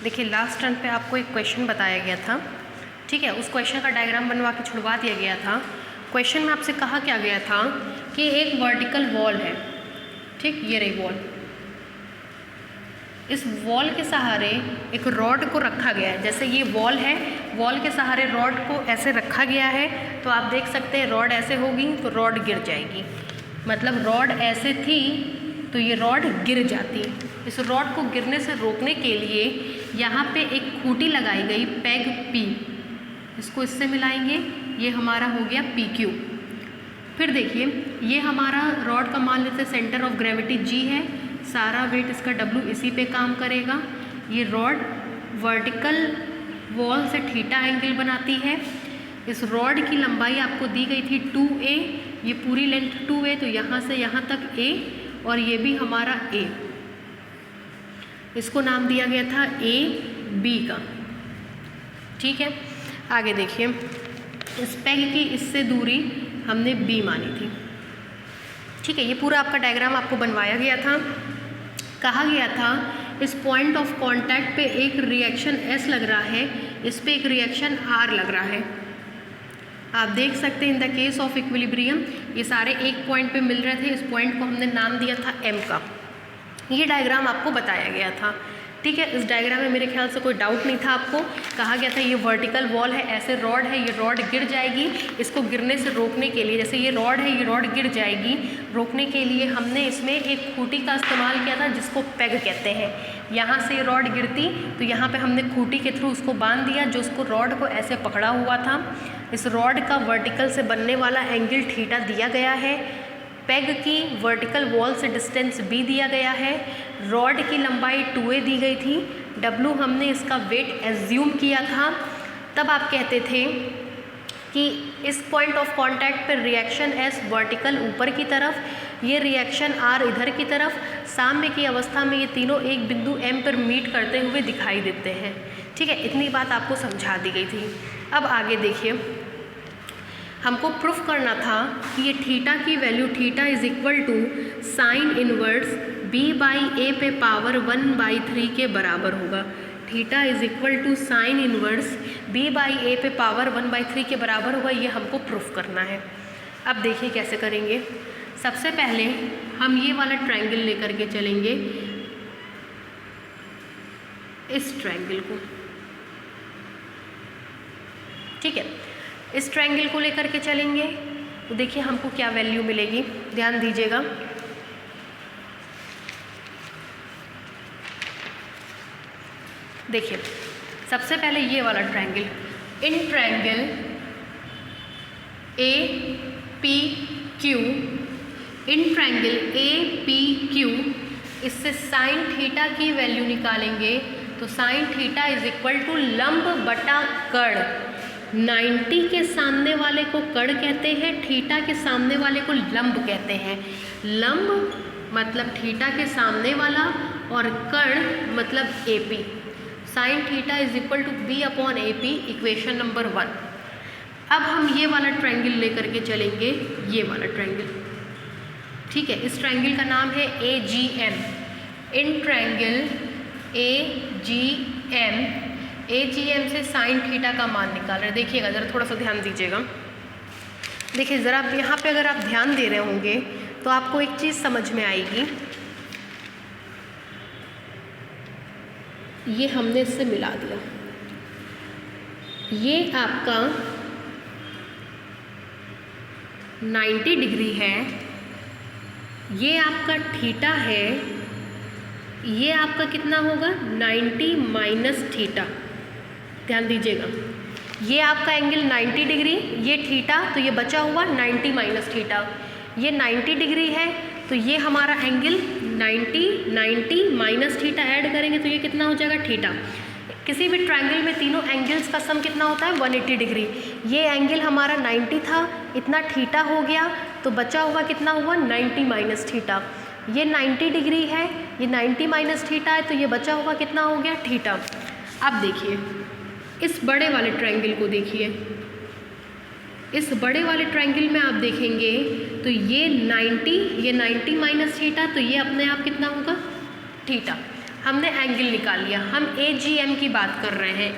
देखिए last turn पे आपको एक क्वेश्चन बताया गया था, ठीक है। उस क्वेश्चन का डायग्राम बनवा के छुड़वा दिया गया था। क्वेश्चन में आपसे कहा क्या गया था कि एक वर्टिकल वॉल है, ठीक, ये रही वॉल। इस वॉल के सहारे एक रॉड को रखा गया है। जैसे ये वॉल है, वॉल के सहारे रॉड को ऐसे रखा गया है, तो आप देख सकते हैं रॉड ऐसे होगी तो रॉड गिर जाएगी। मतलब रॉड ऐसे थी तो ये रॉड गिर जाती। इस रॉड को गिरने से रोकने के लिए यहाँ पे एक खूंटी लगाई गई, पैग पी, इसको इससे मिलाएंगे, ये हमारा हो गया पी क्यू। फिर देखिए ये हमारा रॉड का मान लेते सेंटर ऑफ ग्रेविटी जी है, सारा वेट इसका डब्ल्यू इसी पे काम करेगा। ये रॉड वर्टिकल वॉल से थीटा एंगल बनाती है। इस रॉड की लंबाई आपको दी गई थी 2a, ये पूरी लेंथ 2a, तो यहाँ से यहाँ तक a और ये भी हमारा a। इसको नाम दिया गया था a b का, ठीक है। आगे देखिए इस पैग की इससे दूरी हमने b मानी थी, ठीक है। ये पूरा आपका डायग्राम आपको बनवाया गया था। कहा गया था इस पॉइंट ऑफ कांटेक्ट पे एक रिएक्शन S लग रहा है, इस पे एक रिएक्शन R लग रहा है। आप देख सकते हैं in the case of equilibrium ये सारे एक पॉइंट पे मिल रहे थे। इस पॉइंट को हमने नाम दिया था M का। ये डायग्राम आपको बताया गया था, ठीक है। इस डायग्राम में मेरे ख्याल से कोई डाउट नहीं था आपको। कहा गया था ये वर्टिकल वॉल है, ऐसे रॉड है, ये रॉड गिर जाएगी। इसको गिरने से रोकने के लिए, जैसे ये रॉड है, ये रॉड गिर जाएगी, रोकने के लिए हमने इसमें एक खूंटी का इस्तेमाल किया था जिसको पैग कहते हैं। यहाँ से ये रॉड गिरती तो यहाँ पे हमने खूंटी के थ्रू उसको बांध दिया, जो उसको रॉड को ऐसे पकड़ा हुआ था। इस रॉड का वर्टिकल से बनने वाला एंगल थीटा दिया गया है। पैग की वर्टिकल वॉल से डिस्टेंस b दिया गया है। रॉड की लंबाई 2a दी गई थी। w हमने इसका वेट एज्यूम किया था। तब आप कहते थे कि इस पॉइंट ऑफ कांटेक्ट पर रिएक्शन S वर्टिकल ऊपर की तरफ, ये रिएक्शन R इधर की तरफ। साम्य की अवस्था में ये तीनों एक बिंदु M पर मीट करते हुए दिखाई देते हैं, ठीक है। इतनी बात आपको समझा दी गई थी। अब आगे देखिए, हमको प्रूफ करना था कि ये थीटा की value theta is equal to sine inverse b/a पे पावर 1/3 के बराबर होगा। Theta is equal to sine inverse b/a पे पावर 1/3 के बराबर होगा, ये हमको प्रूफ करना है। अब देखिए कैसे करेंगे। सबसे पहले हम ये वाला ट्रायंगल लेकर के चलेंगे, इस ट्रायंगल को, ठीक है। इस ट्रायंगल को लेकर के चलेंगे तो देखिए हमको क्या वैल्यू मिलेगी, ध्यान दीजिएगा। देखिए सबसे पहले ये वाला triangle, in triangle A P Q, in triangle A P Q, इससे साइन थीटा की वैल्यू निकालेंगे तो sine theta is equal to लंब बटा कर्ण। 90 के सामने वाले को कर्ण कहते हैं, थीटा के सामने वाले को लंब कहते हैं। लंब मतलब थीटा के सामने वाला और कर्ण मतलब A P. Sine theta is equal to b/AP, equation number 1। अब हम ये वाला ट्रायंगल लेकर के चलेंगे, ये वाला ट्रायंगल, ठीक है। इस ट्रायंगल का नाम है AGM। इन ट्रायंगल AGM से साइन थीटा का मान निकाल रहे हैं। देखिएगा ज़रा, थोड़ा सा ध्यान दीजिएगा। देखिए ज़रा यहाँ पे अगर आप ध्यान दे रहे होंगे तो आपको एक चीज़ समझ में आएगी। ये हमने इससे मिला दिया, ये आपका 90 डिग्री है, ये आपका थीटा है, ये आपका कितना होगा 90 माइनस थीटा। ध्यान दीजिएगा, ये आपका एंगल 90 डिग्री, ये थीटा, तो ये बचा हुआ 90 माइनस थीटा। ये 90 डिग्री है तो ये हमारा एंगल 90 माइनस थीटा ऐड करेंगे तो ये कितना हो जाएगा थीटा। किसी भी ट्रायंगल में तीनों एंगल्स का सम कितना होता है 180 डिग्री। ये एंगल हमारा 90 था, इतना थीटा हो गया तो बचा हुआ कितना हुआ 90 माइनस थीटा। ये 90 डिग्री है, ये 90 माइनस थीटा है, तो ये बचा हुआ कितना हो गया थीटा। अब देखिए इस बड़े वाले ट्रायंगल को देखिए, इस बड़े वाले ट्रायंगल में आप देखेंगे तो ये 90 माइनस थीटा, तो ये अपने आप कितना होगा थीटा। हमने एंगल निकाल लिया, हम AGM की बात कर रहे हैं,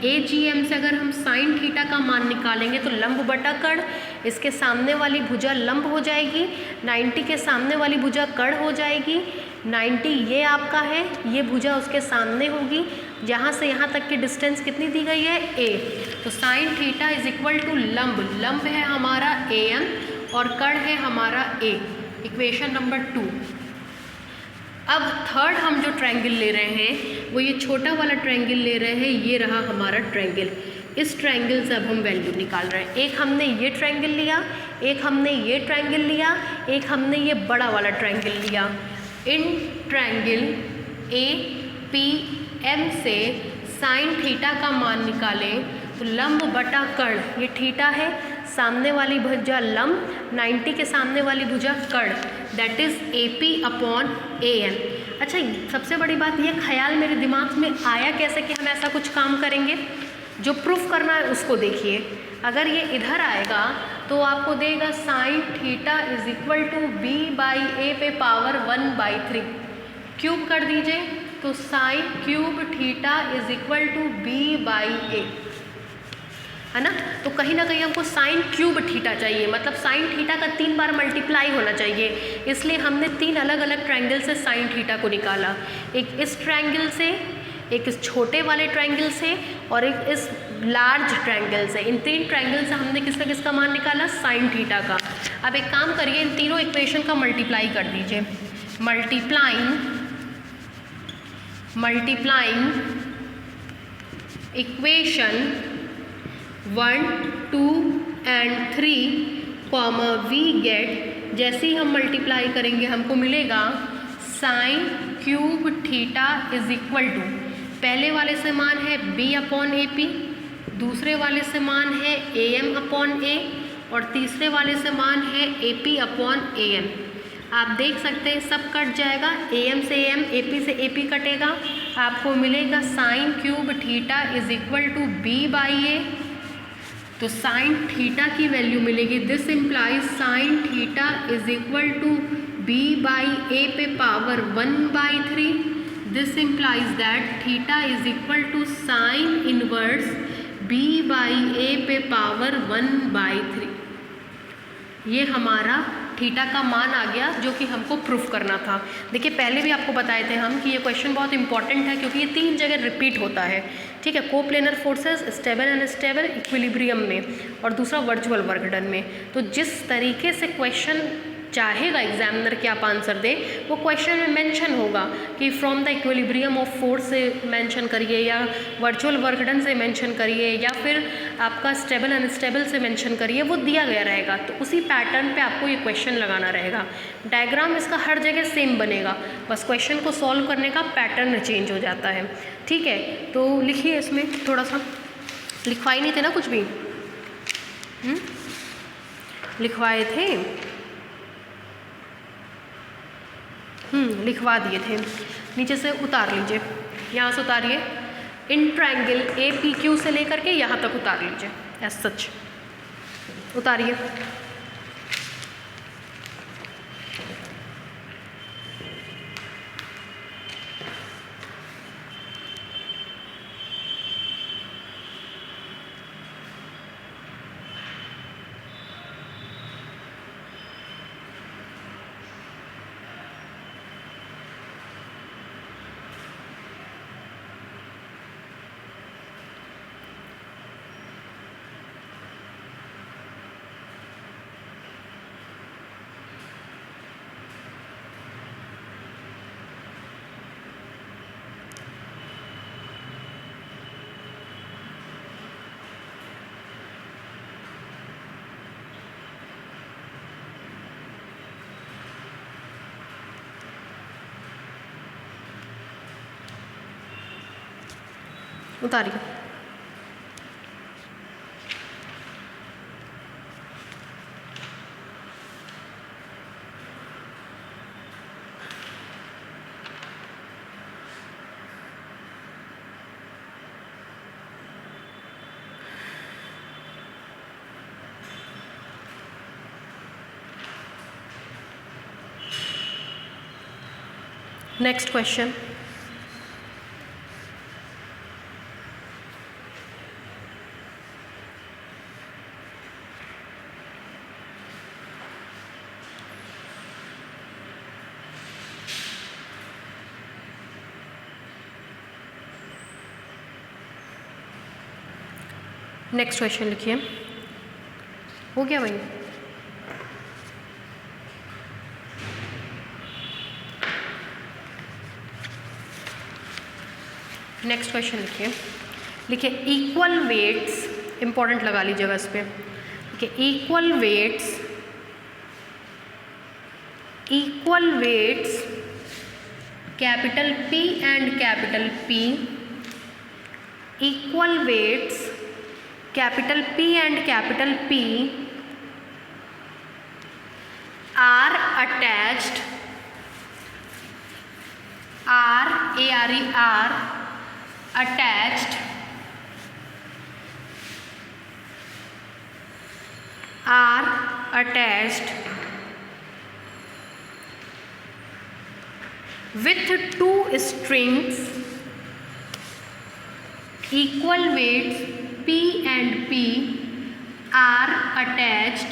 AGM से अगर हम साइन थीटा का मान निकालेंगे तो लंब बटा कड़, इसके सामने वाली भुजा लंब हो जाएगी, 90 के सामने वाली भुजा कड़ हो जाएगी, 90 ये आपका है, ये भुजा उसके सामने होगी, जहाँ से यहाँ तक की डिस्टेंस कितनी दी गई है a, तो sine theta is equal to लंब है हमारा AM और कड़ है हमारा a, इक्वेशन नंबर 2। अब थर्ड हम जो ट्रायंगल ले रहे हैं वो ये छोटा वाला ट्रायंगल ले रहे हैं, ये रहा हमारा ट्रायंगल। इस ट्रायंगल से अब हम वैल्यू निकाल रहे हैं, एक हमने ये ट्रायंगल लिया, एक हमने ये ट्रायंगल लिया, एक हमने ये बड़ा वाला ट्रायंगल लिया। इन ट्रायंगल APM से साइन थीटा का मान निकालें तो लंब बटा कड़, ये थीटा है, सामने वाली भुजा लंब, 90 के सामने वाली भुजा कड़, दैट इज़ AP/AM। अच्छा, सबसे बड़ी बात ये ख्याल मेरे दिमाग में आया कैसे कि हम ऐसा कुछ काम करेंगे, जो प्रूफ करना है उसको देखिए। अगर ये इधर आएगा तो आपको देगा sine theta is equal to B/A पे पावर 1/3, क्यूब कर दीजिए तो sine cube theta is equal to B/A, है ना। तो कहीं ना कहीं हमको साइन क्यूब थीटा चाहिए, मतलब साइन थीटा का 3 बार मल्टीप्लाई होना चाहिए, इसलिए हमने 3 अलग अलग ट्रायंगल से साइन थीटा को निकाला, एक इस ट्रायंगल से, एक इस छोटे वाले ट्रायंगल से और एक इस लार्ज ट्रायंगल से। इन 3 ट्रायंगल से हमने किसका मान निकाला, साइन थीटा का। अब एक काम करिए, इन तीनों इक्वेशन का मल्टीप्लाई कर दीजिए, multiplying equation 1, 2 and 3, we get, जैसे ही हम मल्टीप्लाई करेंगे हमको मिलेगा sine cube theta is equal to, पहले वाले से मान है B/AP, दूसरे वाले से मान है AM/A और तीसरे वाले से मान है AP/AM। आप देख सकते हैं सब कट जाएगा, AM से AM, AP से AP कटेगा, आपको मिलेगा sine cube theta is equal to B/A। तो साइन थीटा की वैल्यू मिलेगी, this implies sine theta is equal to B/A पे power 1/3, this implies that theta is equal to sine inverse B/A पे power 1/3। ये हमारा थीटा का मान आ गया जो कि हमको प्रूफ करना था। देखिए पहले भी आपको बताए थे हम कि ये क्वेश्चन बहुत इंपॉर्टेंट है क्योंकि ये 3 जगह रिपीट होता है, ठीक है, coplanar forces, stable unstable, equilibrium में, और दूसरा वर्चुअल वर्क डन में। तो जिस तरीके से क्वेश्चन चाहेगा एग्जामिनर कि आप आंसर दें, वो क्वेश्चन में मेंशन होगा कि from the equilibrium of force से मेंशन करिए, या वर्चुअल वर्क डन से मेंशन करिए, या फिर आपका स्टेबल अनस्टेबल से मेंशन करिए, वो दिया गया रहेगा। तो उसी पैटर्न पे आपको ये क्वेश्चन लगाना रहेगा। डायग्राम इसका हर जगह सेम बनेगा, बस क्वेश्चन को सॉल्व करने का पैटर्न चेंज हो जाता है, ठीक है। तो लिखिए, इसमें थोड़ा सा लिखवाई नहीं थे ना कुछ भी, लिखवाए थे, लिखवा दिए थे। नीचे से उतार लीजिए, यहाँ से उतारिए, इन ट्रायंगल APQ से लेकर के यहाँ तक उतार लीजिए, एज सच उतारिए। उतारिए। नेक्स्ट क्वेश्चन, नेक्स्ट क्वेश्चन लिखिए। हो गया भाई? नेक्स्ट क्वेश्चन लिखिए इक्वल वेट्स, इंपॉर्टेंट लगा लीजिएगा इस पर। देखिए equal weights capital P and capital P, equal weights capital P and capital P are attached, attached with two strings, equal weights P and P are attached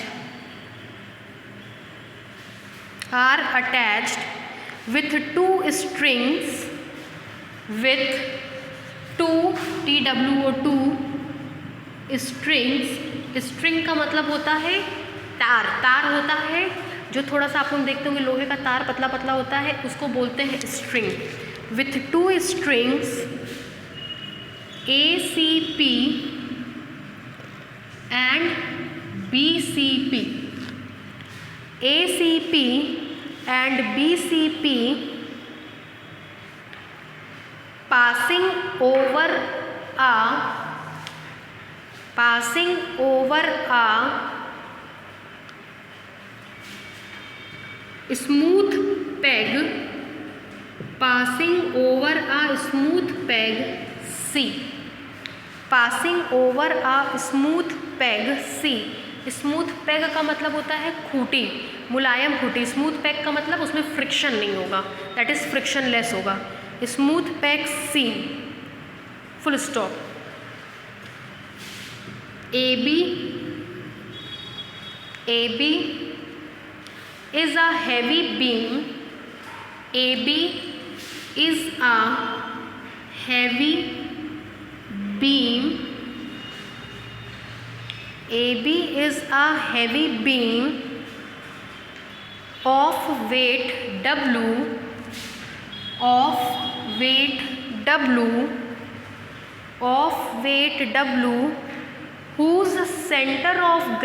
with two strings with two TWO2 strings। String का मतलब होता है तार, तार होता है जो थोड़ा सा आप लोग देखते होंगे लोहे का तार पतला पतला होता है, उसको बोलते हैं string. With two strings ACP and BCP, ACP and BCP passing over a smooth peg, passing over a smooth peg C, passing over a smooth peg C। Smooth peg का मतलब होता है खूंटी, मुलायम खूंटी। स्मूथ पैग का मतलब उसमें फ्रिक्शन नहीं होगा, दैट इज फ्रिक्शनलेस होगा। Smooth peg C, full stop. AB is a heavy beam, AB is a heavy beam, AB is a heavy beam of weight W, whose center of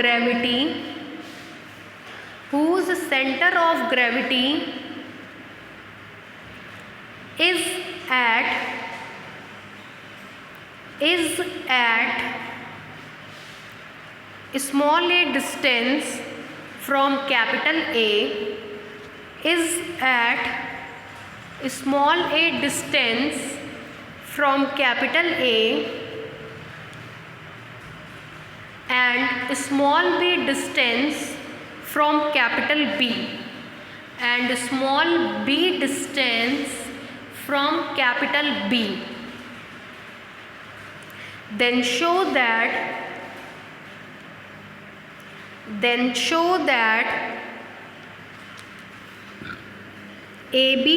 gravity is at small a distance from capital A, is at small a distance from capital A and small b distance from capital B, and small b distance from capital B, then show that AB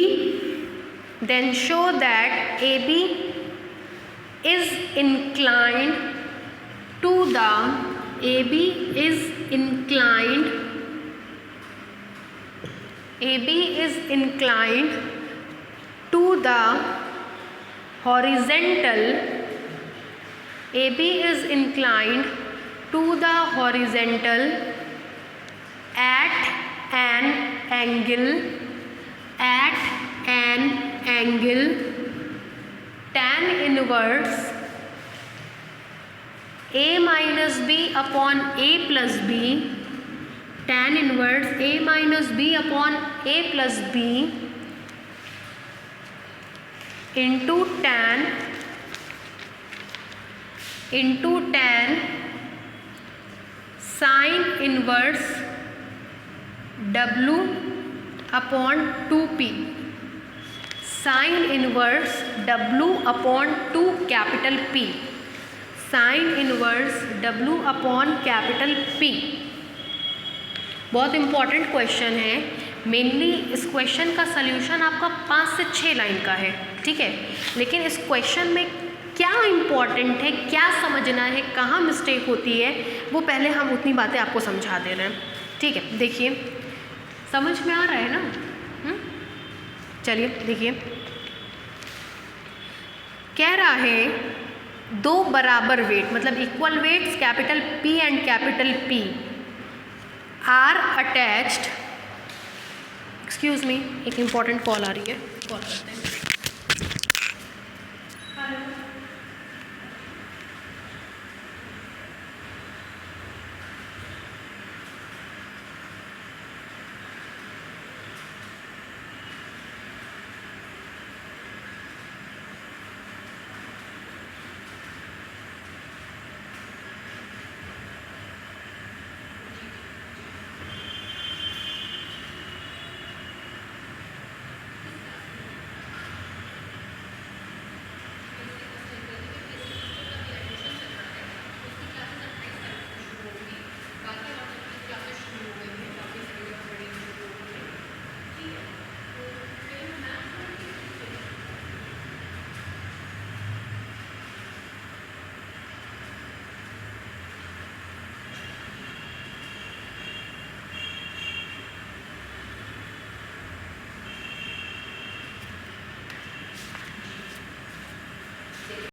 is inclined to the horizontal, at an angle tan inverse A minus B upon A plus B, tan inverse A minus B upon A plus B into tan sin inverse W upon 2P, sine inverse W/2 capital P, sine inverse W/P। बहुत important question है। Mainly इस question का solution आपका 5 से 6 line का है, ठीक है, लेकिन इस क्वेश्चन में क्या इंपॉर्टेंट है, क्या समझना है, कहाँ मिस्टेक होती है, वो पहले हम उतनी बातें आपको समझा दे रहे हैं, ठीक है। देखिए समझ में आ रहा है ना? चलिए देखिए, कह रहा है 2 बराबर वेट, मतलब equal weights capital P and capital P are attached, excuse me, एक इम्पॉर्टेंट कॉल आ रही है, कॉल करते हैं।